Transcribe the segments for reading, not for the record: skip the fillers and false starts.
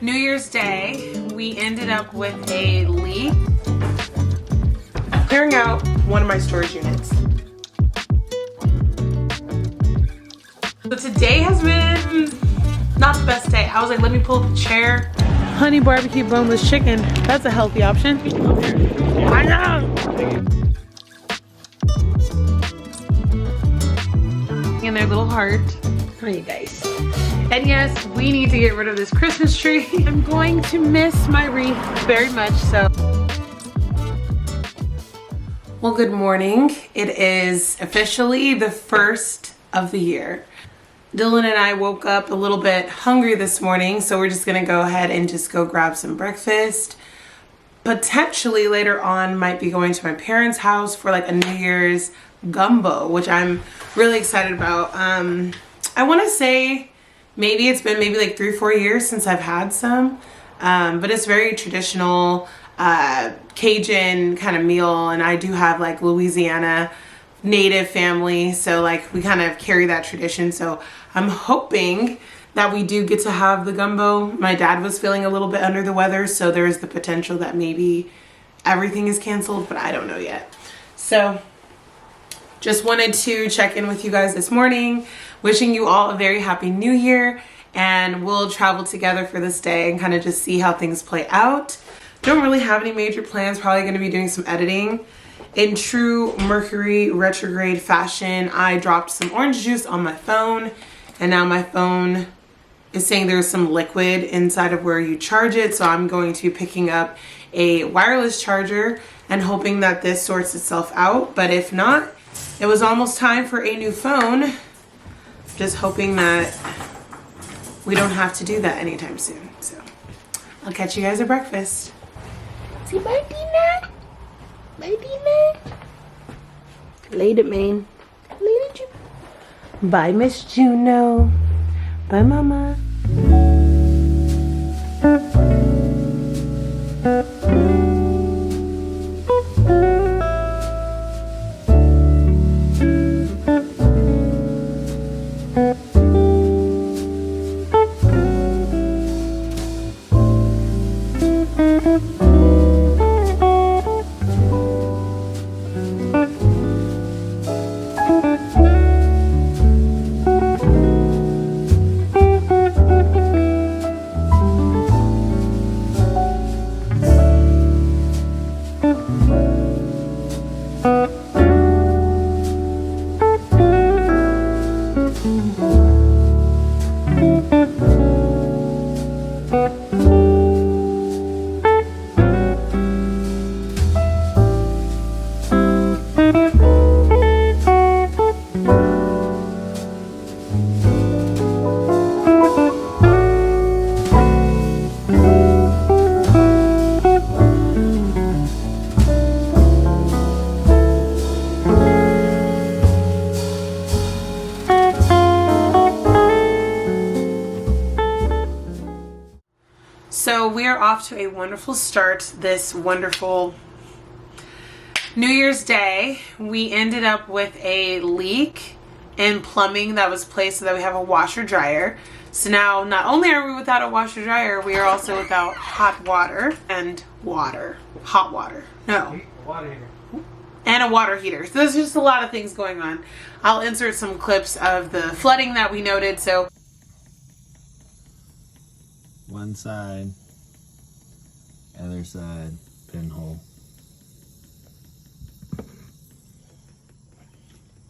New Year's Day, we ended up with a leak. Clearing out one of my storage units. So today has been not the best day. I was like, let me pull up a chair. Honey barbecue boneless chicken. That's a healthy option. I know. And their little heart. How are you guys? And yes, we need to get rid of this Christmas tree. I'm going to miss my wreath very much so. Well, good morning. It is officially the first of the year. Dylan and I woke up a little bit hungry this morning, so we're just gonna go ahead and just go grab some breakfast. Potentially later on might be going to my parents' house for like a New Year's gumbo, which I'm really excited about. I wanna say maybe it's been like 3 or 4 years since I've had some, but it's very traditional Cajun kind of meal, and I do have like Louisiana native family, so like we kind of carry that tradition. So I'm hoping that we do get to have the gumbo. My dad was feeling a little bit under the weather, so there is the potential that maybe everything is canceled, but I don't know yet. So just wanted to check in with you guys this morning, wishing you all a very happy new year, and we'll travel together for this day and kind of just see how things play out. Don't really have any major plans, probably going to be doing some editing. In true Mercury retrograde fashion, I dropped some orange juice on my phone, and now my phone is saying there's some liquid inside of where you charge it, so I'm going to be picking up a wireless charger and hoping that this sorts itself out. But if not, it was almost time for a new phone. Just hoping that we don't have to do that anytime soon. So I'll catch you guys at breakfast. See, bye, Dina. Bye, Dina. Later, man. Later, Juno. Bye, Miss Juno. Bye, Mama. So we are off to a wonderful start this wonderful New Year's Day. We ended up with a leak in plumbing that was placed so that we have a washer dryer. So now not only are we without a washer dryer, we are also without hot water and hot water. No. Water heater. And a water heater. So there's just a lot of things going on. I'll insert some clips of the flooding that we noted. So one side, other side, pinhole.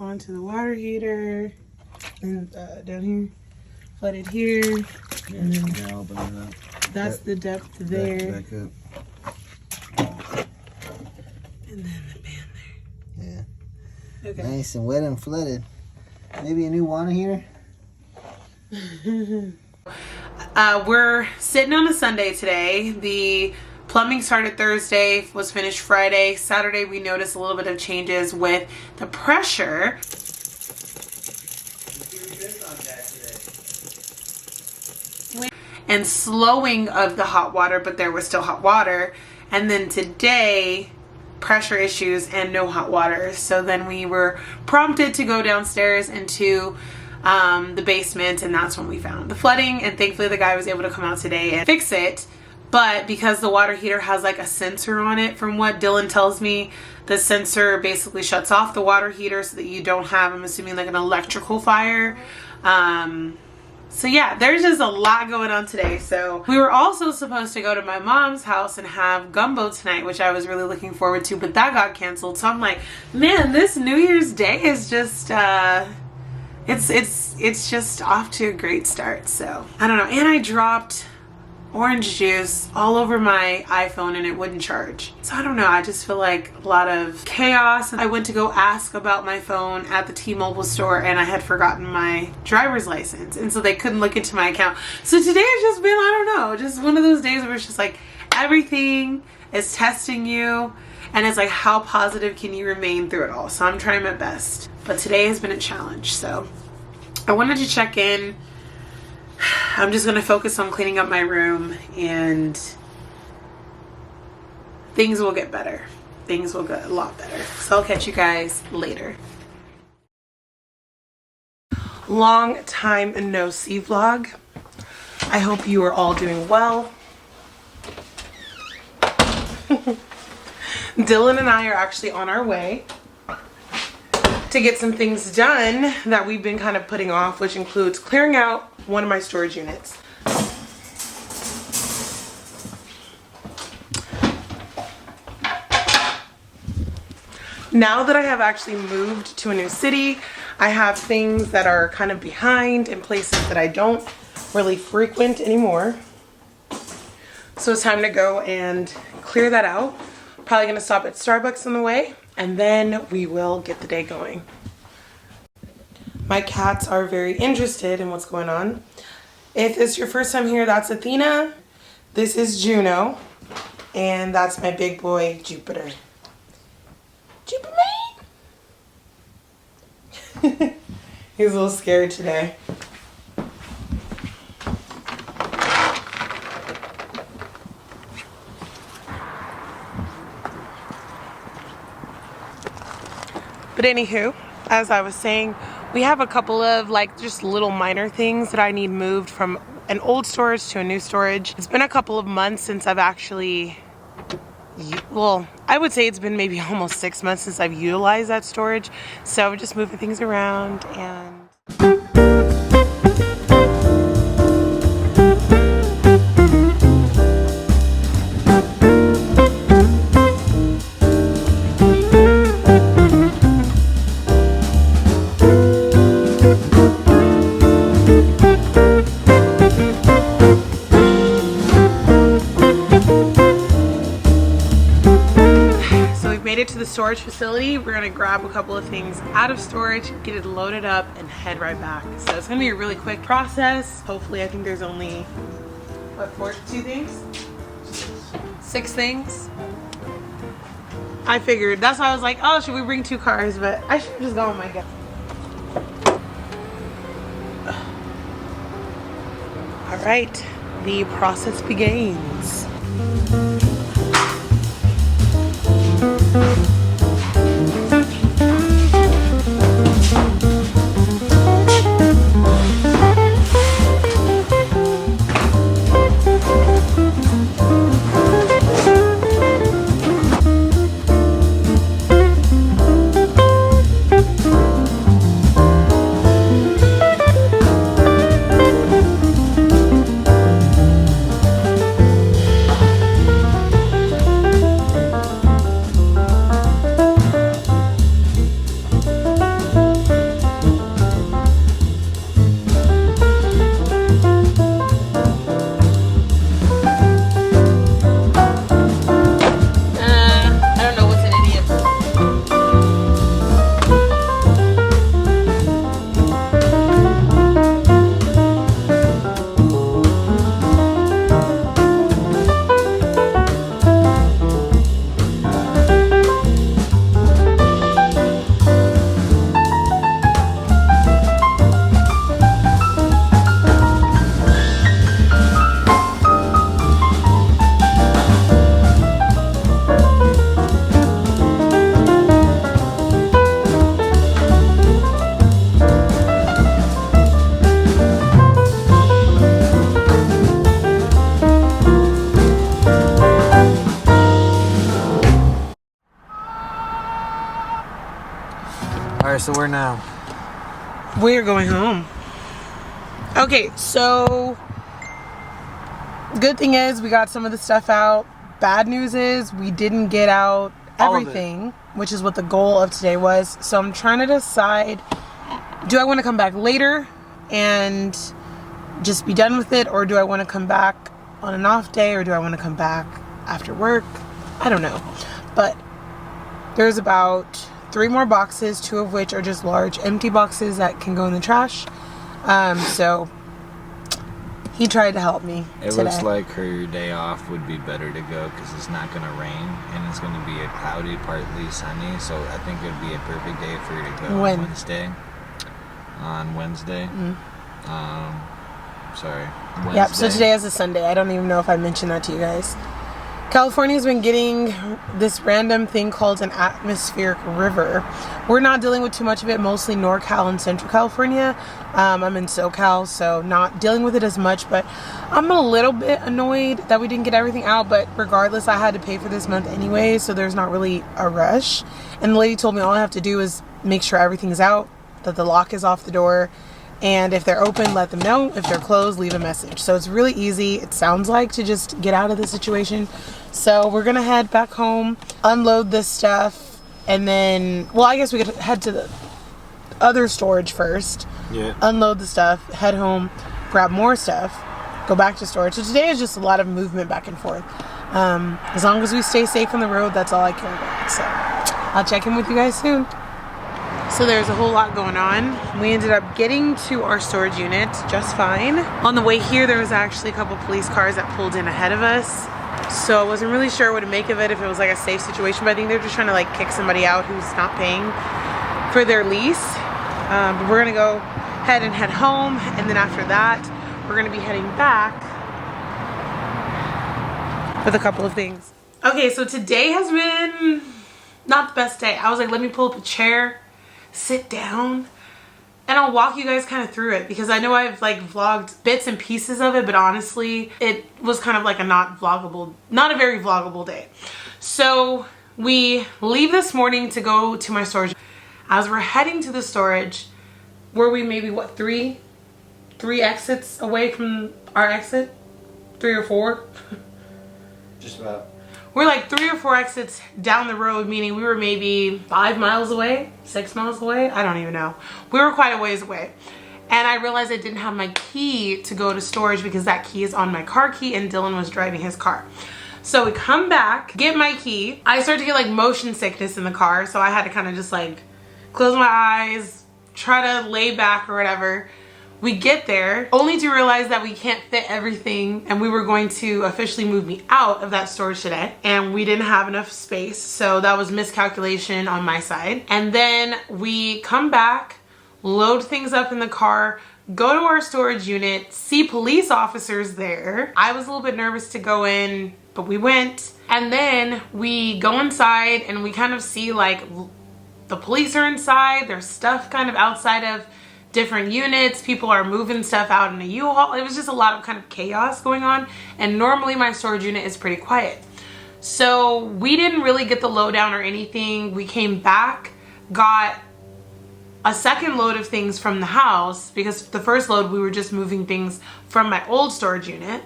Onto the water heater, and down here, flooded here, and then Now open it up. that's the depth there, Back up. and then the pan Yeah. there. Okay. Nice and wet and flooded. Maybe a new water heater? We're sitting on a Sunday today. The plumbing started Thursday, was finished Friday. Saturday we noticed a little bit of changes with the pressure. And slowing of the hot water, but there was still hot water. And then today, pressure issues and no hot water. So then we were prompted to go downstairs into the basement, and that's when we found the flooding. And thankfully the guy was able to come out today and fix it. But because the water heater has like a sensor on it, from what Dylan tells me, the sensor basically shuts off the water heater so that you don't have, I'm assuming, like an electrical fire. So yeah, there's just a lot going on today. So we were also supposed to go to my mom's house and have gumbo tonight, which I was really looking forward to, but that got canceled. So I'm like, man, this New Year's Day is just it's just off to a great start. So I don't know. And I dropped orange juice all over my iPhone and it wouldn't charge. So I don't know, I just feel like a lot of chaos. I went to go ask about my phone at the T-Mobile store and I had forgotten my driver's license, and so they couldn't look into my account. So today has just been, I don't know, just one of those days where it's just like everything is testing you, and it's like, how positive can you remain through it all? So I'm trying my best, but today has been a challenge. So I wanted to check in. I'm just going to focus on cleaning up my room, and things will get better. Things will get a lot better. So I'll catch you guys later. Long time no see vlog. I hope you are all doing well. Dylan and I are actually on our way to get some things done that we've been kind of putting off, which includes clearing out one of my storage units. Now that I have actually moved to a new city, I have things that are kind of behind in places that I don't really frequent anymore. So it's time to go and clear that out. Probably gonna stop at Starbucks on the way, and then we will get the day going. My cats are very interested in what's going on. If it's your first time here, that's Athena. This is Juno. And that's my big boy, Jupiter. Jupiter man! He's a little scared today. But anywho, as I was saying, we have a couple of like just little minor things that I need moved from an old storage to a new storage. It's been a couple of months since I've actually, well, I would say it's been maybe almost 6 months since I've utilized that storage. So we're just moving things around and... to the storage facility. We're gonna grab a couple of things out of storage, get it loaded up, and head right back. So it's gonna be a really quick process. Hopefully, I think there's only, what, 42 things? 6 things? I figured. That's why I was like, oh, should we bring 2 cars? But I should have just gone with my guy. All right, the process begins. Alright, so where now? We're going home. Okay, so good thing is we got some of the stuff out. Bad news is we didn't get out everything, which is what the goal of today was. So I'm trying to decide, do I want to come back later and just be done with it, or do I want to come back on an off day, or do I want to come back after work? I don't know. But there's about 3 more boxes, 2 of which are just large empty boxes that can go in the trash. So he tried to help me It today. looks like her day off would be better to go because it's not going to rain and it's going to be a cloudy, partly sunny. So I think it would be a perfect day for her to go When? on Wednesday. On Wednesday. Sorry. Wednesday. Yep, so today is a Sunday. I don't even know if I mentioned that to you guys. California's been getting this random thing called an atmospheric river. We're not dealing with too much of it, mostly NorCal and Central California. I'm in SoCal, so not dealing with it as much, but I'm a little bit annoyed that we didn't get everything out, but regardless, I had to pay for this month anyway, so there's not really a rush. And the lady told me all I have to do is make sure everything's out, that the lock is off the door, and if they're open, let them know. If they're closed, leave a message. So it's really easy, it sounds like, to just get out of the situation. So we're gonna head back home, unload this stuff, and then, well, I guess we could head to the other storage first. Yeah. Unload the stuff, head home, grab more stuff, go back to storage. So today is just a lot of movement back and forth. As long as we stay safe on the road, that's all I care about. So I'll check in with you guys soon. So there's a whole lot going on. We ended up getting to our storage unit just fine. On the way here, there was actually a couple police cars that pulled in ahead of us. So I wasn't really sure what to make of it, if it was like a safe situation, but I think they're just trying to like kick somebody out who's not paying for their lease. But we're gonna go ahead and head home, and then after that, we're gonna be heading back with a couple of things. Okay, so today has been not the best day. I was like, let me pull up a chair, sit down, and I'll walk you guys kind of through it, because I know I've like vlogged bits and pieces of it, but honestly it was kind of like a not a very vloggable day. So we leave this morning to go to my storage. As we're heading to the storage, were we maybe what, three exits away from our exit? 3 or 4? Just about. We're like 3 or 4 exits down the road, meaning we were maybe 5 miles away, 6 miles away. I don't even know. We were quite a ways away. And I realized I didn't have my key to go to storage, because that key is on my car key and Dylan was driving his car. So we come back, get my key. I started to get like motion sickness in the car, so I had to kind of just like close my eyes, try to lay back or whatever. We get there only to realize that we can't fit everything, and we were going to officially move me out of that storage today, and we didn't have enough space, so that was miscalculation on my side. And then we come back, load things up in the car, go to our storage unit, see police officers there. I was a little bit nervous to go in, but we went. And then we go inside and we kind of see like the police are inside, there's stuff kind of outside of different units, people are moving stuff out in a U-Haul. It was just a lot of kind of chaos going on, and normally my storage unit is pretty quiet. So we didn't really get the lowdown or anything. We came back, got a second load of things from the house, because the first load we were just moving things from my old storage unit.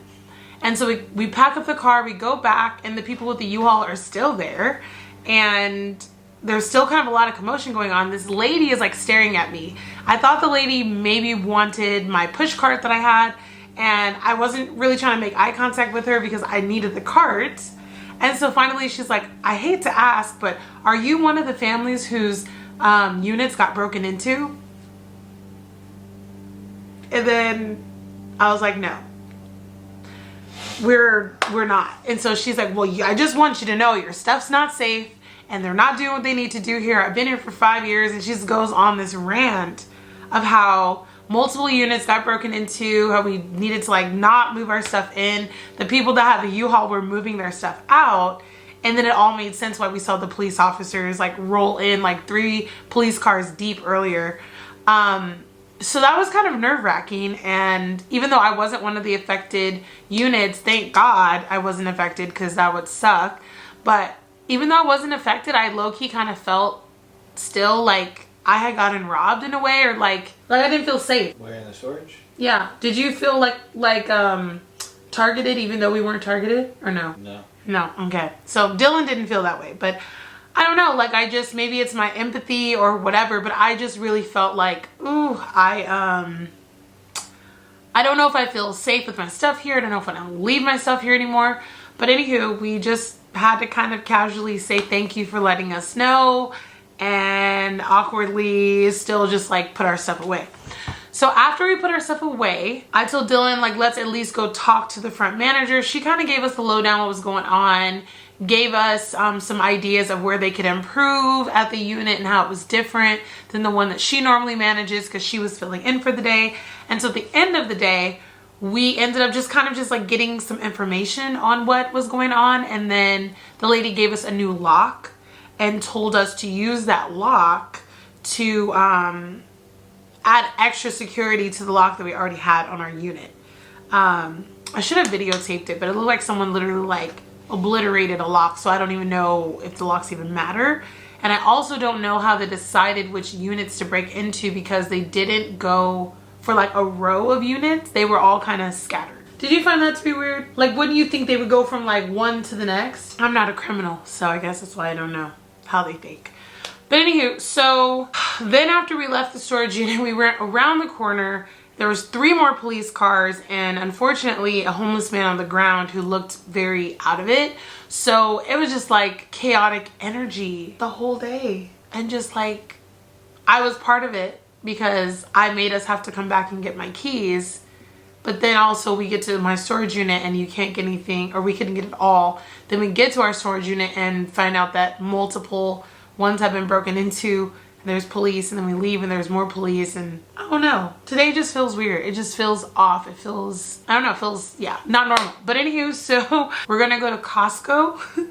And so we pack up the car, we go back, and the people with the U-Haul are still there, and there's still kind of a lot of commotion going on. This lady is like staring at me. I thought the lady maybe wanted my push cart that I had, and I wasn't really trying to make eye contact with her because I needed the cart. And so finally she's like, I hate to ask, but are you one of the families whose units got broken into? And then I was like, no, we're not. And so she's like, well, I just want you to know your stuff's not safe, and they're not doing what they need to do here. I've been here for 5 years. And she just goes on this rant of how multiple units got broken into, how we needed to like not move our stuff in. The people that had the U-Haul were moving their stuff out. And then it all made sense why we saw the police officers like roll in like 3 police cars deep earlier. So that was kind of nerve-wracking. And even though I wasn't one of the affected units, thank God I wasn't affected, because that would suck. But even though I wasn't affected, I low-key kind of felt still like I had gotten robbed in a way, or like I didn't feel safe. Where in the storage? Yeah. Did you feel like targeted even though we weren't targeted, or no? No. No. Okay. So Dylan didn't feel that way, but I don't know, like I just, maybe it's my empathy or whatever, but I just really felt like, ooh, I don't know if I feel safe with my stuff here. I don't know if I don't leave my stuff here anymore. But anywho, we just had to kind of casually say thank you for letting us know, and awkwardly still just like put our stuff away. So after we put our stuff away, I told Dylan, like, let's at least go talk to the front manager. She kind of gave us the lowdown what was going on, gave us some ideas of where they could improve at the unit and how it was different than the one that she normally manages, because she was filling in for the day. And so at the end of the day, we ended up just kind of just like getting some information on what was going on. And then the lady gave us a new lock and told us to use that lock to add extra security to the lock that we already had on our unit. I should have videotaped it, but it looked like someone literally like obliterated a lock, so I don't even know if the locks even matter. And I also don't know how they decided which units to break into, because they didn't go for like a row of units. They were all kind of scattered. Did you find that to be weird? Like, wouldn't you think they would go from like one to the next? I'm not a criminal, so I guess that's why I don't know how they think. But anywho, so then after we left the storage unit, we went around the corner. There was 3 more police cars, and unfortunately a homeless man on the ground who looked very out of it. So it was just like chaotic energy the whole day. And just like, I was part of it because I made us have to come back and get my keys. But then also we get to my storage unit and you can't get anything, or we couldn't get it all. Then we get to our storage unit and find out that multiple ones have been broken into. There's police, and then we leave and there's more police, and I don't know. Today just feels weird. It just feels off. It feels, I don't know, it feels, yeah, not normal. But anywho, so we're gonna go to Costco,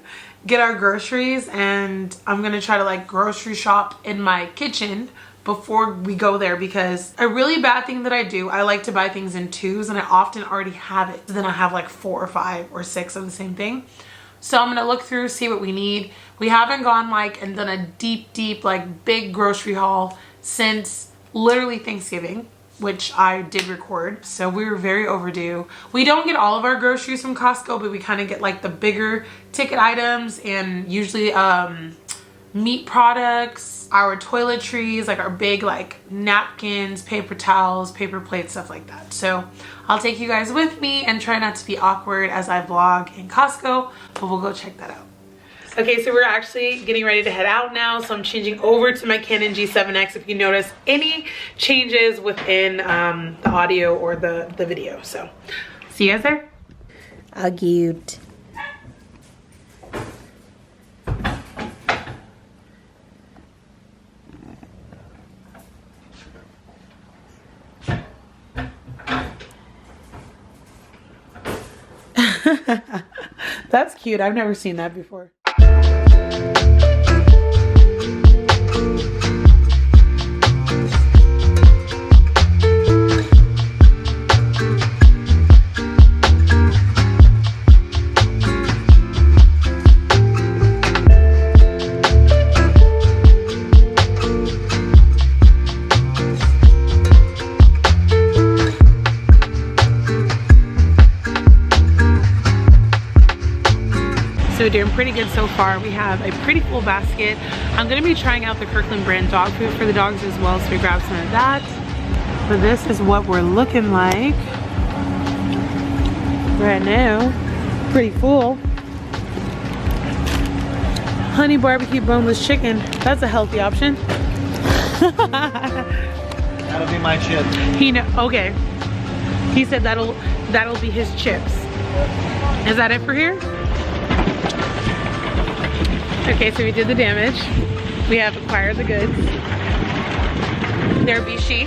get our groceries, and I'm gonna try to like grocery shop in my kitchen before we go there, because a really bad thing that I do, I like to buy things in 2s, and I often already have it. Then I have like 4 or 5 or 6 of the same thing. So I'm gonna look through, see what we need. We haven't gone like and done a deep like big grocery haul since literally Thanksgiving, which I did record. So we were very overdue. We don't get all of our groceries from Costco, but we kind of get like the bigger ticket items, and usually meat products, our toiletries, like our big like napkins, paper towels, paper plates, stuff like that. So I'll take you guys with me and try not to be awkward as I vlog in Costco, but we'll go check that out. Okay, so we're actually getting ready to head out now. So I'm changing over to my Canon G7X if you notice any changes within the audio or the video. So see you guys there. How cute. That's cute. I've never seen that before. So we're doing pretty good so far. We have a pretty full basket. I'm gonna be trying out the Kirkland brand dog food for the dogs as well, so we grabbed some of that. But this is what we're looking like right now. Pretty full. Honey barbecue boneless chicken. That's a healthy option. That'll be my chip. Okay. He said that'll be his chips. Is that it for here? Okay, so we did the damage. We have acquired the goods. There be she.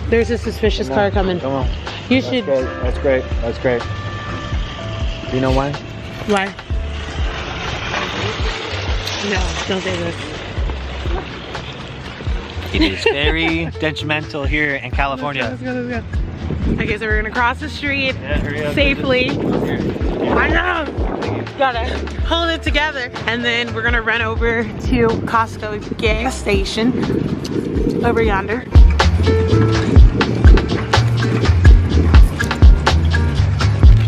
There's a suspicious car coming. Come on. You should. That's great. That's great. You know why? Why? No, don't say this. It is very detrimental here in California. Let's go. Okay, so we're gonna cross the street hurry up. safely. I know. Gotta hold it together. And then we're gonna run over to Costco gas station over yonder.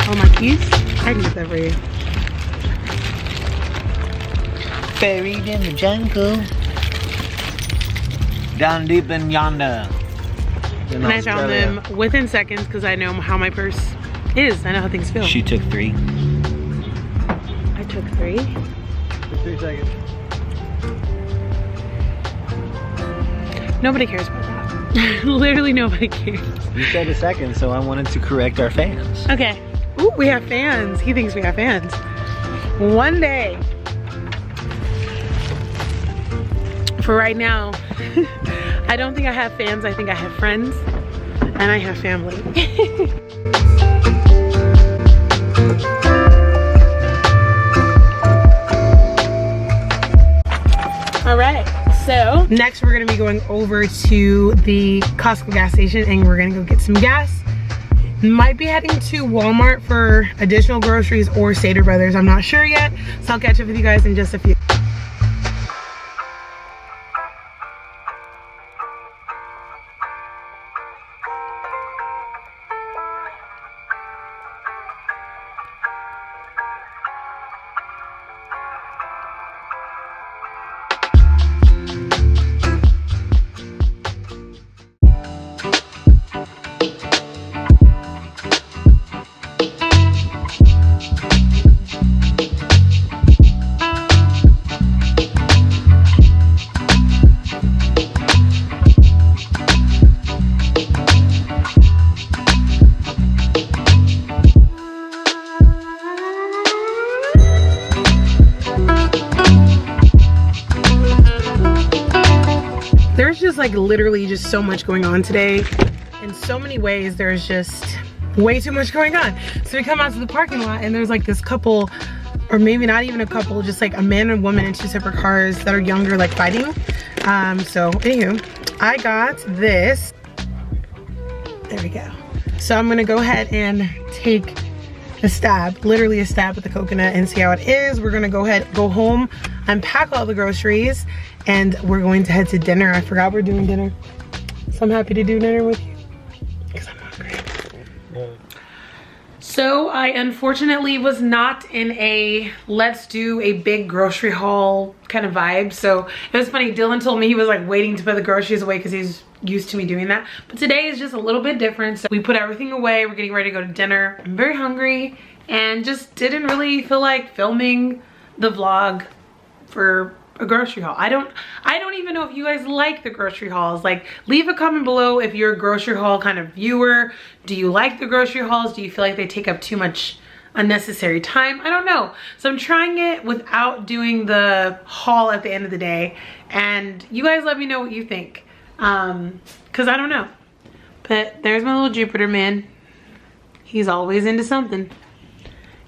Oh, my keys? I can get that for you. Buried in the jungle. Down deep in yonder. And I found them within seconds because I know how my purse is. I know how things feel. She took 3. I took 3. 3 seconds. Nobody cares about that. Literally nobody cares. You said a second, so I wanted to correct our fans. Okay. Ooh, we have fans. He thinks we have fans. One day. For right now, I don't think I have fans. I think I have friends. And I have family. All right. So next we're gonna be going over to the Costco gas station and we're gonna go get some gas. Might be heading to Walmart for additional groceries or Stater Brothers. I'm not sure yet. So I'll catch up with you guys in just a few. There's just like literally just so much going on today. In so many ways, there's just way too much going on. So we come out to the parking lot and there's like this couple, or maybe not even a couple, just like a man and woman in 2 separate cars that are younger, like fighting. So anywho, I got this. There we go. So I'm gonna go ahead and take a stab, literally a stab at the coconut and see how it is. We're gonna go ahead, go home, unpack all the groceries, and we're going to head to dinner. I forgot we're doing dinner. So I'm happy to do dinner with you because I'm hungry. Yeah. So I unfortunately was not in a let's do a big grocery haul kind of vibe. So it was funny, Dylan told me he was like waiting to put the groceries away because he's used to me doing that. But today is just a little bit different. So we put everything away. We're getting ready to go to dinner. I'm very hungry and just didn't really feel like filming the vlog for a grocery haul. I don't even know if you guys like the grocery hauls. Like, leave a comment below if you're a grocery haul kind of viewer. Do you like the grocery hauls? Do you feel like they take up too much unnecessary time? I don't know. So I'm trying it without doing the haul at the end of the day. And you guys let me know what you think. Cause I don't know. But there's my little Jupiter man. He's always into something.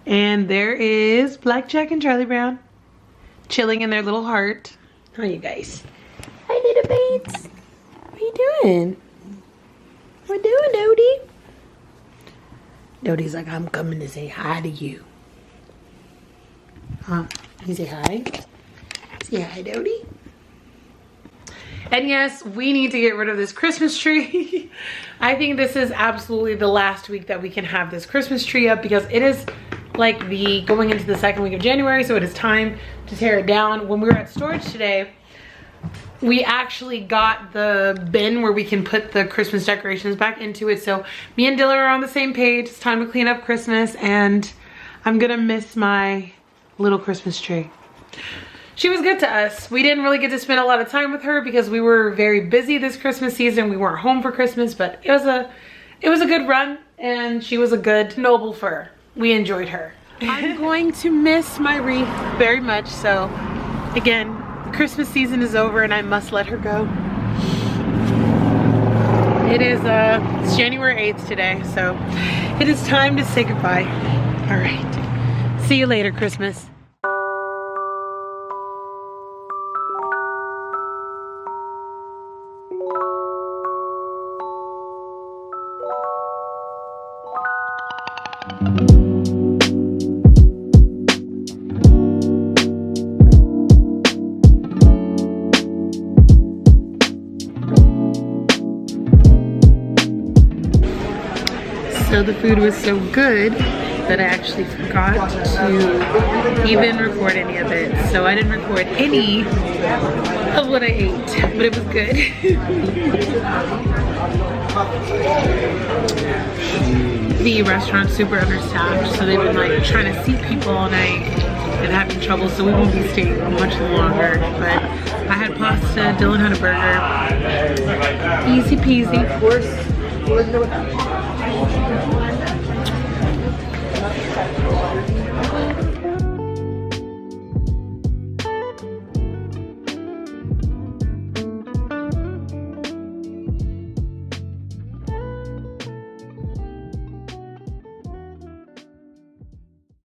And there is Blackjack and Charlie Brown chilling in their little heart. How are you guys? Hi, little babes. What are you doing? What doing, Dodie? Dodie's like, I'm coming to say hi to you. Huh? You say hi? Say hi, Dodie. And yes, we need to get rid of this Christmas tree. I think this is absolutely the last week that we can have this Christmas tree up because it is like going into the second week of January, so it is time to tear it down. When we were at storage today, we actually got the bin where we can put the Christmas decorations back into it. So me and Dylan are on the same page. It's time to clean up Christmas and I'm gonna miss my little Christmas tree. She was good to us. We didn't really get to spend a lot of time with her because we were very busy this Christmas season. We weren't home for Christmas, but it was a good run and she was a good noble fur. We enjoyed her. I'm going to miss my wreath very much. So again, the Christmas season is over and I must let her go. It's January 8th today, so it is time to say goodbye. All right, see you later, Christmas. So the food was so good that I actually forgot to even record any of it. So I didn't record any of what I ate, but it was good. The restaurant's super understaffed, so they've been like trying to seat people all night and having trouble, so we won't be staying much longer. But I had pasta, Dylan had a burger. Easy peasy.